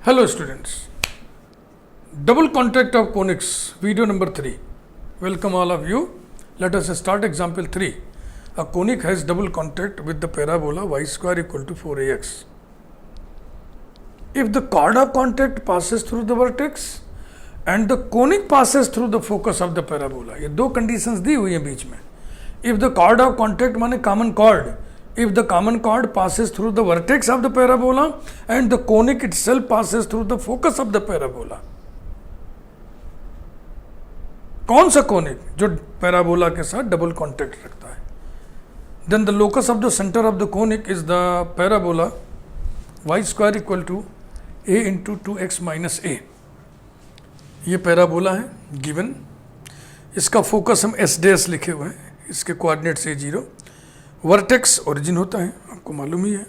Hello students, double contact of conics, video number 3. Welcome all of you. Let us start example 3. A conic has double contact with the parabola y square equal to 4ax. If the chord of contact passes through the vertex and the conic passes through the focus of the parabola, ये दो conditions दी हुई हैं बीच में. If the chord of contact माने common chord, if the common chord passes through the vertex of the parabola and the conic itself passes through the focus of the parabola, कौन सा conic जो parabola के साथ double contact रखता है, then the locus of the center of the conic is the parabola y square equal to a into 2x minus a. ये parabola है given, इसका फोकस हम एस डैश लिखे हुए हैं, इसके coordinates A zero, vertex origin होता है आपको मालूम ही है,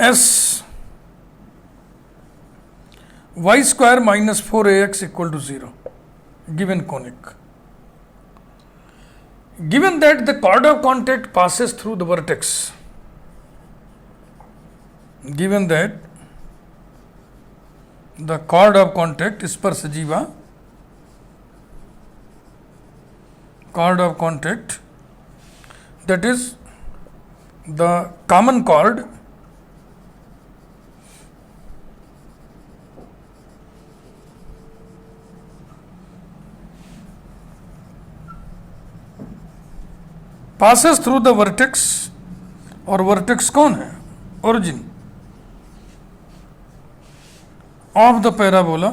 S Y square minus 4ax equal to 0 given conic. Given that the chord of contact passes through the vertex, given that the chord of contact स्पर्शजीवा chord of contact, that is the common chord passes through the vertex, और vertex कौन है, origin of the parabola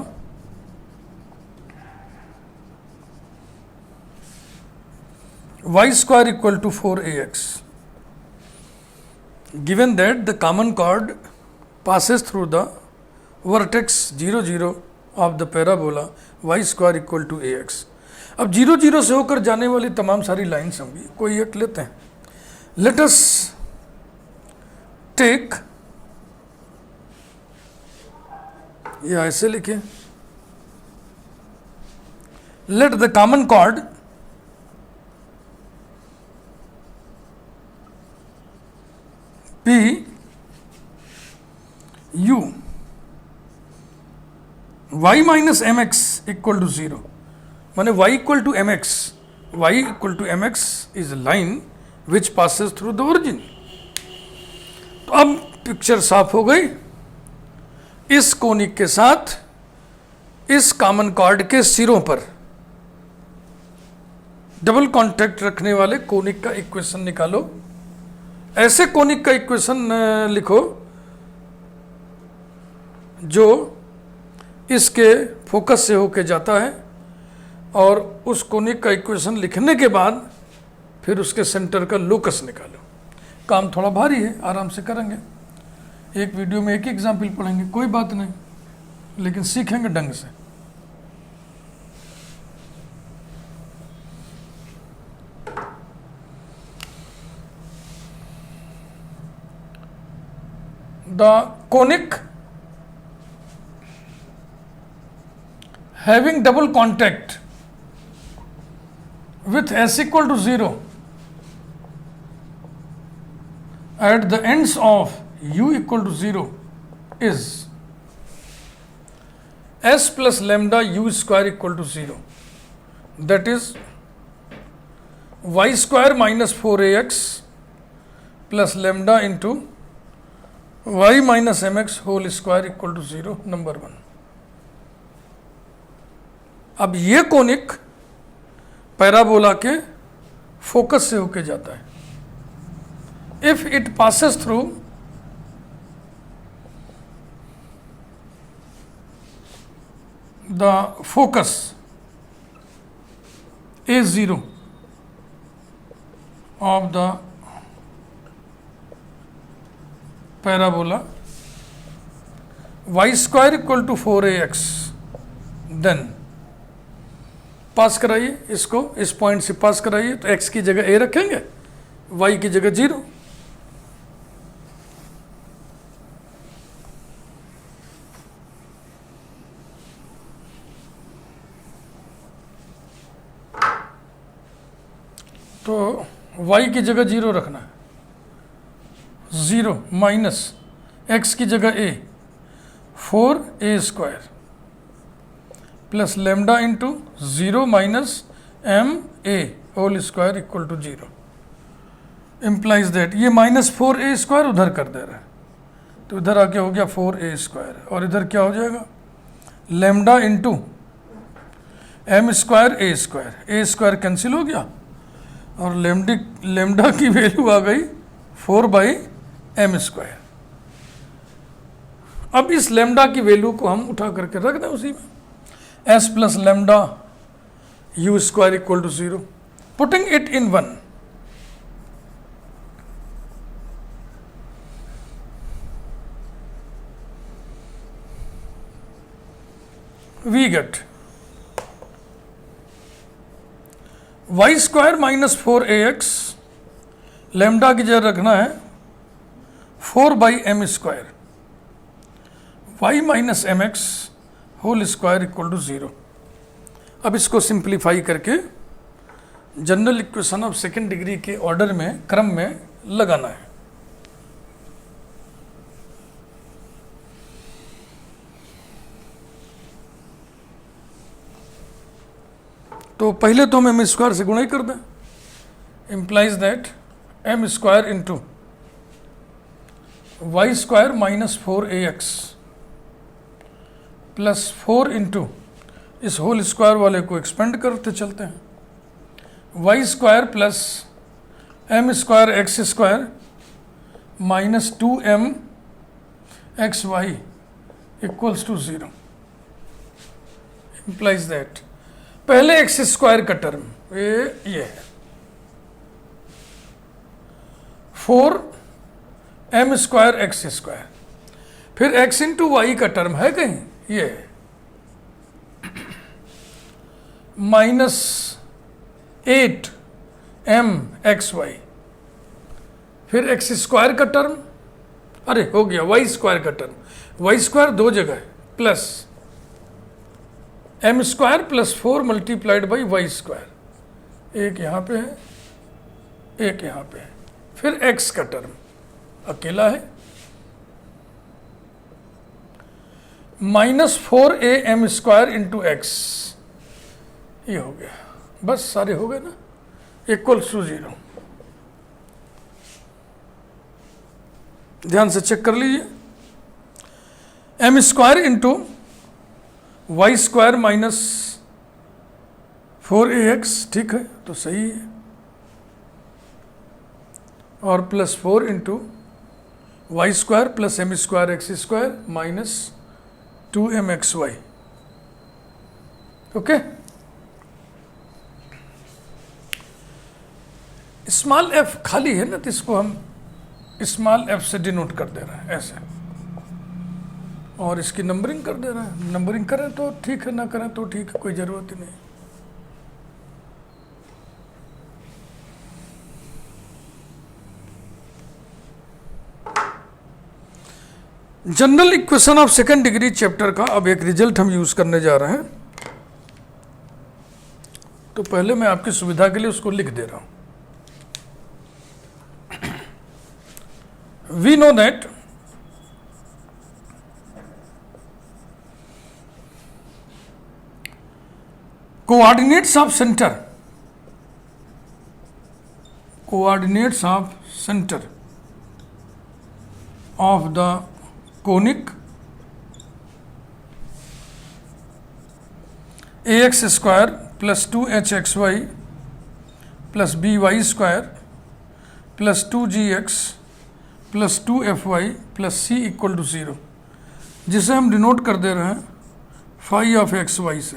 y square equal to 4ax. Given that the common chord passes through the vertex 0 0 of the parabola y square equal to ax. अब 0 0 से होकर जाने वाली तमाम सारी लाइन्स होंगी, कोई एक लेते हैं. लेट अस टेक, या ऐसे लिखे, let the common chord P U y minus mx equal to 0. माने y equal to mx, y equal to mx is a line which passes through the origin. तो अब पिक्चर साफ हो गई. इस कोनिक के साथ इस कॉमन कॉर्ड के सिरों पर डबल कॉन्टैक्ट रखने वाले कोनिक का इक्वेशन निकालो. ऐसे कोनिक का इक्वेशन लिखो जो इसके फोकस से होके जाता है, और उस कोनिक का इक्वेशन लिखने के बाद फिर उसके सेंटर का लोकस निकालो. काम थोड़ा भारी है, आराम से करेंगे, एक वीडियो में एक ही एग्जाम्पल पढ़ेंगे, कोई बात नहीं, लेकिन सीखेंगे ढंग से. The conic having double contact with s equal to 0 at the ends of u equal to 0 is s plus lambda u square equal to 0. That is y square minus 4ax plus lambda into y minus mx whole square equal to 0, number 1. अब ये conic parabola के focus से होके जाता है. If it passes through the focus A0 of the parabola y square equal to 4ax, then पास कराइए इसको, इस पॉइंट से पास कराइए, तो x की जगह a रखेंगे, y की जगह 0. तो y की जगह 0 रखना है, 0 माइनस x की जगह a 4a² plus lambda into 0 minus ma whole square equal to 0 implies that ये -4a² उधर कर दे रहा है, तो इधर आके हो गया 4a² और इधर क्या हो जाएगा lambda into m² a² cancel हो गया और लेमडा की वैल्यू आ गई 4/m²। अब इस लेमडा की वैल्यू को हम उठा करके रख दें उसी में, s plus lambda u² equal to 0, putting it in 1, we get y² minus 4ax, lambda की जगह रखना है 4/m², y minus mx whole square equal to 0। अब इसको सिंप्लीफाई करके general equation of second degree के ऑर्डर में, क्रम में लगाना है। तो पहले तो हम m² से गुणा ही कर दें, implies that m² into y² minus 4ax plus 4 into इस होल स्क्वायर वाले को एक्सपेंड करते चलते हैं, y² plus m² x² minus 2m xy equals to 0 implies that पहले x² का टर्म ये है 4m² x², फिर x इंटू वाई का टर्म है कहीं ये -8m xy, फिर x² का टर्म, अरे हो गया y² का टर्म, y² दो जगह है plus m² plus 4 multiplied by y², एक यहाँ पे है एक यहाँ पे है, फिर x का टर्म अकेला है -4am² इंटू एक्स, ये हो गया, बस सारे हो गए ना, इक्वल्स टू 0। ध्यान से चेक कर लीजिए, m² into y² minus 4ax, ठीक है तो सही है, और plus 4 into y² plus m² x² minus 2m xy, okay. Small f खाली है ना, तो इसको हम स्मॉल f से डिनोट कर दे रहे हैं ऐसे, और इसकी नंबरिंग कर दे रहे हैं, नंबरिंग करें तो ठीक है, ना करें तो ठीक है, कोई ज़रूरत ही नहीं। General equation of second degree chapter का अब एक रिजल्ट हम यूज करने जा रहे हैं, तो पहले मैं आपकी सुविधा के लिए उसको लिख दे रहा हूं। We know that coordinates of center of the conic ax² plus 2hxy plus by² plus 2gx plus 2fy plus c equal to 0, जिसे हम डिनोट कर दे रहे हैं फाई ऑफ xy से।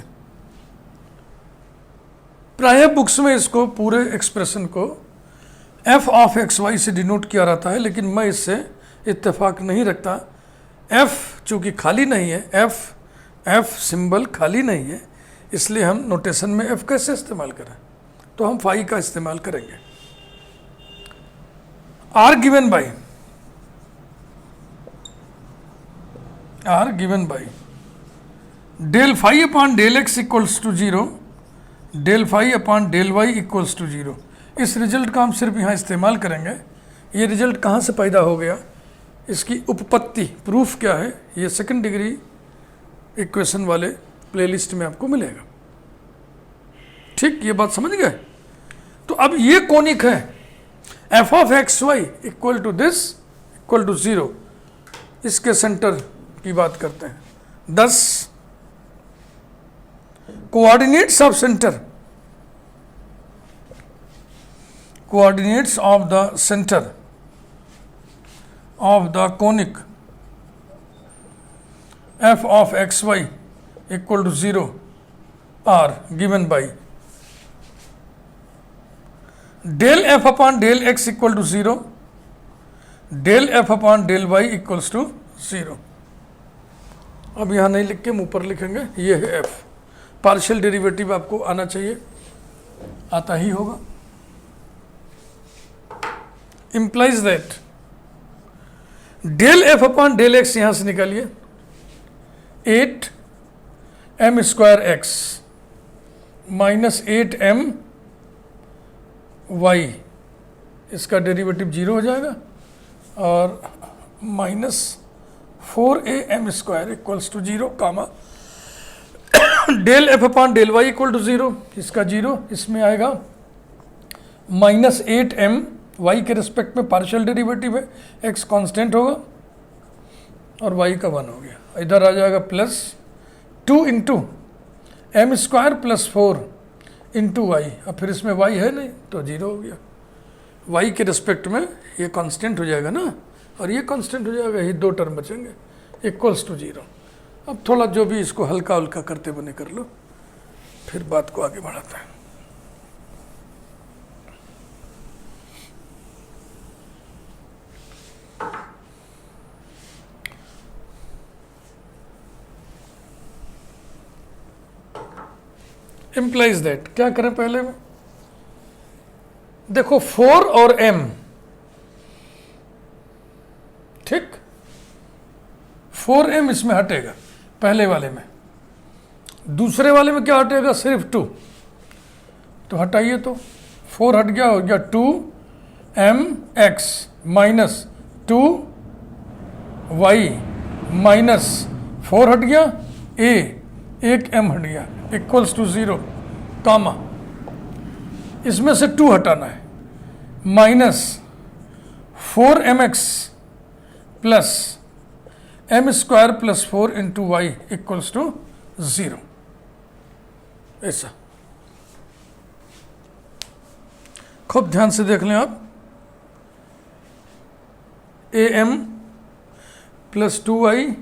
प्राय बुक्स में इसको पूरे एक्सप्रेशन को f ऑफ xy से डिनोट किया रहता है, लेकिन मैं इससे इत्तेफाक नहीं रखता। f चूंकि खाली नहीं है, f सिंबल खाली नहीं है, इसलिए हम नोटेशन में f कैसे इस्तेमाल करें, तो हम फाई का इस्तेमाल करेंगे। r given by del phi upon del x equals to 0, del phi upon del y equals to 0। इस रिजल्ट का हम सिर्फ यहाँ इस्तेमाल करेंगे। ये रिजल्ट कहाँ से पैदा हो गया, इसकी उपपत्ति प्रूफ क्या है, ये सेकंड डिग्री इक्वेशन वाले प्लेलिस्ट में आपको मिलेगा। ठीक, ये बात समझ गए। तो अब ये कोनिक है F of X Y equal to this equal to 0, इसके सेंटर की बात करते हैं। 10 coordinates of centre, coordinates of the centre of the conic f of xy equal to 0 are given by del f upon del x equal to 0, del f upon del y equals to 0। अब यहाँ नहीं लिख के मुँह पर लिखेंगे, ये है f। पार्शियल डेरिवेटिव आपको आना चाहिए, आता ही होगा। implies that del F upon del X यहां से निकालिए, 8 m square X minus 8 m y, इसका डेरिवेटिव 0 हो जाएगा, और minus 4a m square equals to 0 comma del F upon del Y equal to 0, इसका 0 इसमें आएगा, माइनस 8 m y के रिस्पेक्ट में पार्शियल डेरिवेटिव है, x कांस्टेंट होगा और y का 1 हो गया। इधर आ जाएगा plus 2 into m square plus 4 into y, अब फिर इसमें y है नहीं तो 0 हो गया। y के रिस्पेक्ट में ये कांस्टेंट हो जाएगा ना, और ये कांस्टेंट हो जाएगा, ये 2 टर्म बचेंगे, इक्वल्स टू 0। अब थोड़ा जो भी इसको हल्का हल्का करते बने कर लो, फिर बात को आगे बढ़ाते हैं। इम्प्लाइज दैट, क्या करें पहले में, देखो 4 और m, ठीक, 4m इसमें हटेगा पहले वाले में, दूसरे वाले में क्या हटेगा, सिर्फ 2, तो हटाइए, तो 4 हट गया, हो गया 2mx माइनस 2y माइनस 4 हट गया, एक m हट गया, इक्वल्स टू 0 कामा, इसमें से 2 हटाना है, minus 4mx plus m square plus 4 into y equals to 0, ऐसा। खूब ध्यान से देख लें आप, am plus 2y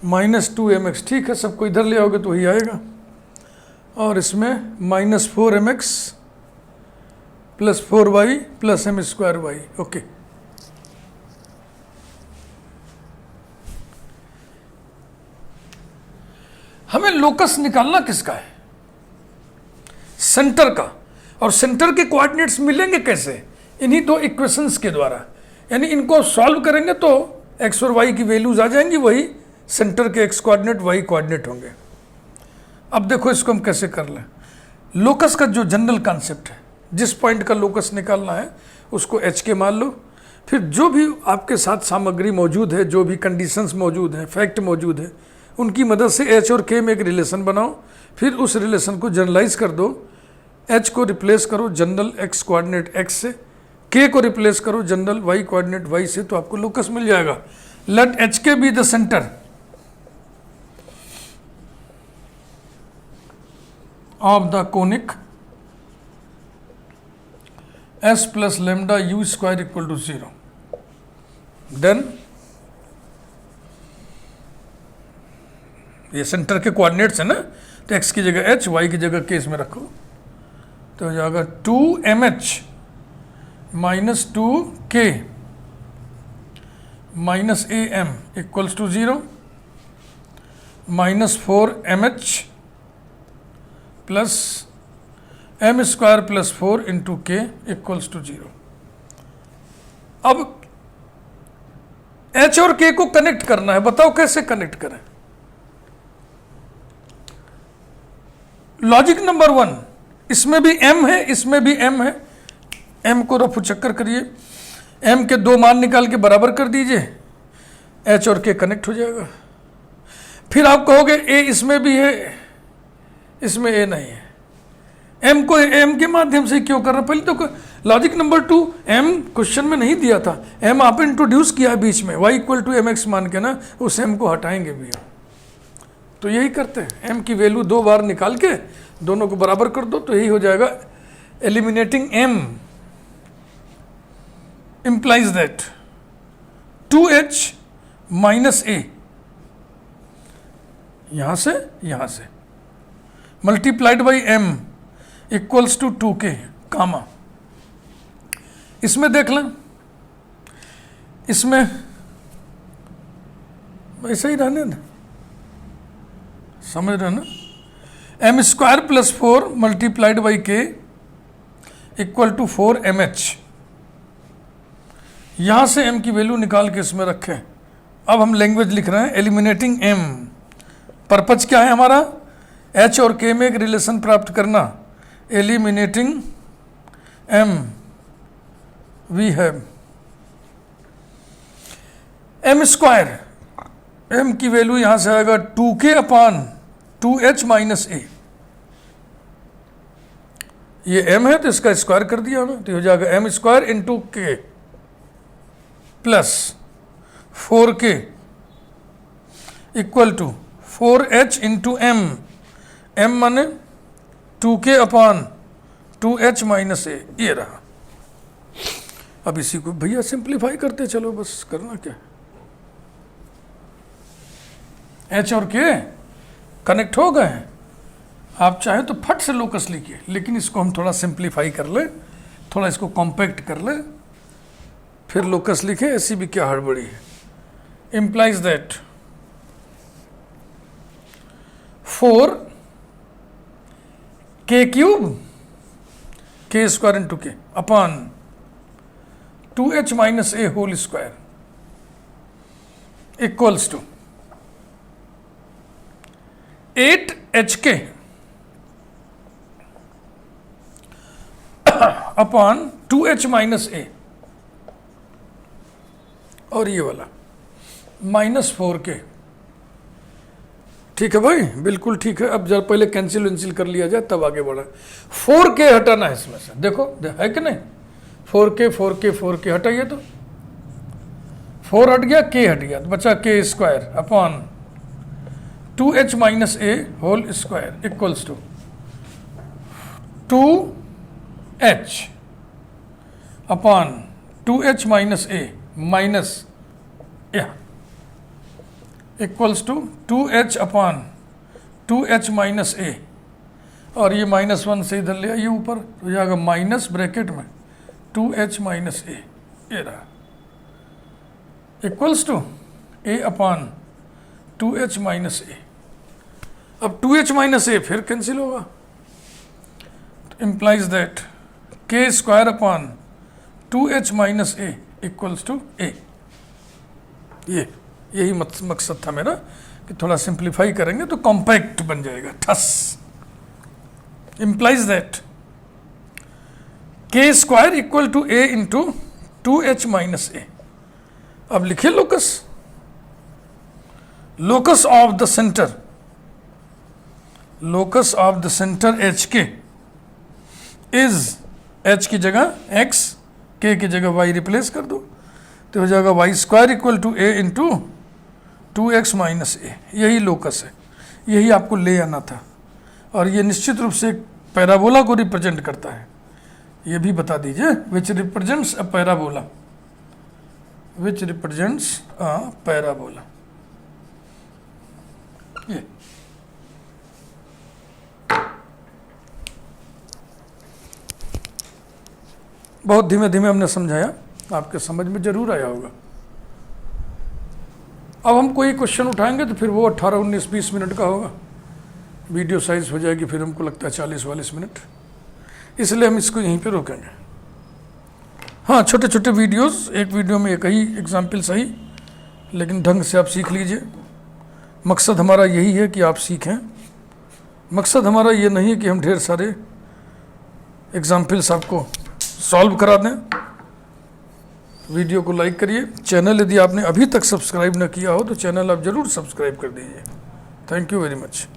minus 2mx, ठीक है, सबको इधर ले आओगे तो वही आएगा, और इसमें minus 4mx plus 4y plus m square y, okay. हमें लोकस निकालना किसका है, सेंटर का, और सेंटर के कोऑर्डिनेट्स मिलेंगे कैसे, इन्हीं 2 इक्वेशंस के द्वारा, यानी इनको सॉल्व करेंगे तो x और y की वैल्यूज आ जाएंगी, वही सेंटर के x कोऑर्डिनेट y कोऑर्डिनेट होंगे। अब देखो इसको हम कैसे कर लें। लोकस का जो जनरल कॉन्सेप्ट है, जिस पॉइंट का लोकस निकालना है उसको h के मान लो, फिर जो भी आपके साथ सामग्री मौजूद है, जो भी कंडीशंस मौजूद हैं, फैक्ट मौजूद है, उनकी मदद से h और k में एक रिलेशन बनाओ, फिर उस रिलेशन को जनरलाइज कर दो, h को रिप्लेस करो जनरल x कोऑर्डिनेट x से, k को रिप्लेस करो जनरल y कोऑर्डिनेट y से, तो आपको लोकस मिल जाएगा। Let hk be the centre of the conic s plus lambda u square equal to 0, then ये सेंटर के कोऑर्डिनेट्स है ना, तो x की जगह h, y की जगह k इसमें रखो, तो हो जाएगा 2mh minus 2k minus am equals to 0, minus 4mh plus m square plus 4 into k equals to 0। अब h और k को कनेक्ट करना है, बताओ कैसे कनेक्ट करें। लॉजिक नंबर 1, इसमें भी m है, इसमें भी m है, m को रफू चक्कर करिए, m के दो मान निकाल के बराबर कर दीजिए, h और k कनेक्ट हो जाएगा। फिर आप कहोगे a इसमें भी है, इसमें a नहीं है, m को m के माध्यम से क्यों कर रहा? पहले तो लॉजिक नंबर 2, m क्वेश्चन में नहीं दिया था, m आप इंट्रोड्यूस किया बीच में, y इक्वल टू mx मान के ना, उस m को हटाएंगे भी हम। तो यही करते हैं, m की वैल्यू दो बार निकाल के दोनों को बराबर कर दो, तो यही हो जाएगा। Eliminating m implies that 2h minus a, यहां से multiplied by m equals to 2k comma. इसमें देख लें, इसमें ऐसा ही रहने ना, समझ रहे ना, m square plus 4 multiplied by k equal to 4mh। यहां से m की वैल्यू निकाल के इसमें रखें। अब हम लैंग्वेज लिख रहे हैं, एलिमिनेटिंग m। पर्पज क्या है हमारा? h और k में एक रिलेशन प्राप्त करना। Eliminating m we have m square, m की वैल्यू यहां से आएगा 2k upon 2h minus a। ये m है तो इसका स्क्वायर कर दिया हमें, तो हो जाएगा m square into k plus 4k equal to 4h into m, m माने 2k upon 2h minus a, ये रहा। अब इसी को भैया सिंप्लीफाई करते चलो, बस करना क्या, h और k कनेक्ट हो गए हैं। आप चाहे तो फट से लोकस लिखिए, लेकिन इसको हम थोड़ा सिंप्लीफाई कर ले, थोड़ा इसको कॉम्पैक्ट कर ले, फिर लोकस लिखे, ऐसी भी क्या हड़बड़ी है। Implies that 4k cube k square into k upon 2h minus a whole square equals to 8hk upon 2h minus a, और ये वाला माइनस 4k। ठीक है भाई, बिल्कुल ठीक है। अब जब पहले कैंसिल वेंसिल कर लिया जाए तब आगे बढ़ा। 4k हटाना है इसमें से, देखो है कि नहीं, 4k हटाइए तो 4 हट गया, k हट गया, तो बचा k square upon 2h minus a whole square equals to 2h upon 2h minus a minus equals to 2h upon 2h minus a, और ये -1 से इधर ले आइए ऊपर, तो जाएगा माइनस ब्रैकेट में 2h माइनस a, ये रहा, equals to a upon 2h minus a। अब 2h माइनस a फिर कैंसिल होगा, तो implies that k square upon 2h minus a equals to a। यही मकसद था मेरा कि थोड़ा सिंप्लीफाई करेंगे तो कॉम्पैक्ट बन जाएगा, ठस। Implies that k square equal to a into 2h minus a। अब लिखिए locus, locus of the centre, locus of the centre hk is, h की जगह x, k की जगह y रिप्लेस कर दो, तो हो जाएगा y square equal to a into 2x minus a। यही लोकस है, यही आपको ले आना था, और ये निश्चित रूप से पैराबोला को रिप्रेजेंट करता है। ये भी बता दीजिए, विच represents a parabola, which represents a parabola. ये बहुत धीमे धीमे हमने समझाया, आपके समझ में जरूर आया होगा। अब हम कोई क्वेश्चन उठाएंगे तो फिर वो 18, 19, 20 मिनट का होगा, वीडियो साइज हो जाएगी फिर हमको लगता है 40-42 मिनट, इसलिए हम इसको यहीं पे रोकेंगे। हाँ, छोटे छोटे वीडियोस, एक वीडियो में एक ही एग्जाम्पल सही, लेकिन ढंग से आप सीख लीजिए। मकसद हमारा यही है कि आप सीखें, मकसद हमारा ये नहीं है कि हम ढेर सारे एग्जाम्पल्स आपको सॉल्व करा दें, वीडियो को लाइक करिए। चैनल यदि आपने अभी तक सब्सक्राइब न किया हो तो चैनल आप ज़रूर सब्सक्राइब कर दीजिए। Thank you very much.